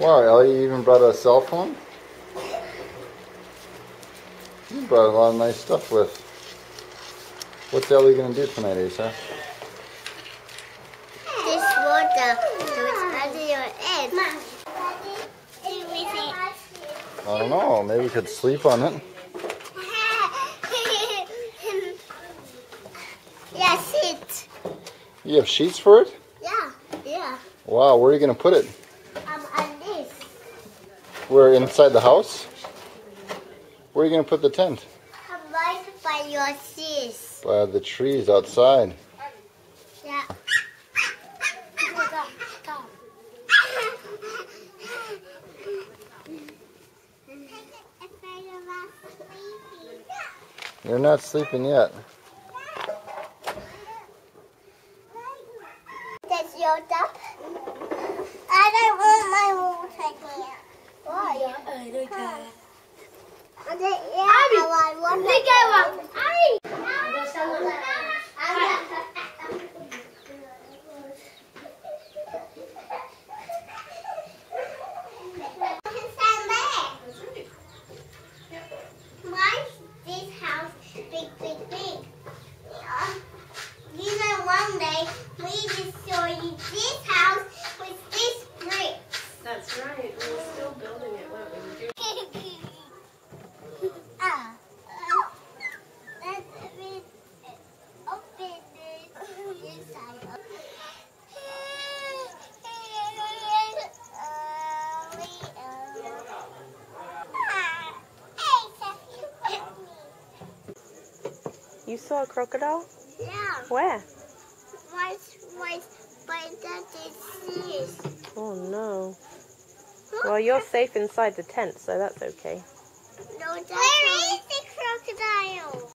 Wow, Ellie, you even brought a cell phone? You brought a lot of nice stuff with. What's Ellie going to do tonight, Asa? This water, so it's under your head. I don't know, maybe we could sleep on it. Yeah, sit. You have sheets for it? Yeah. Wow, where are you going to put it? On this. We're inside the house? Where are you going to put the tent? Right by your sis. By the trees outside. Yeah. You're not sleeping yet. That's your top. I don't want my water here. Why? I want this house big. You know, one day we destroyed this house with this brick. That's right. We're still building it, weren't we? You saw a crocodile? Yeah. Where? Right by that is this. Oh no. Well, you're safe inside the tent, so that's okay. No, where is the crocodile?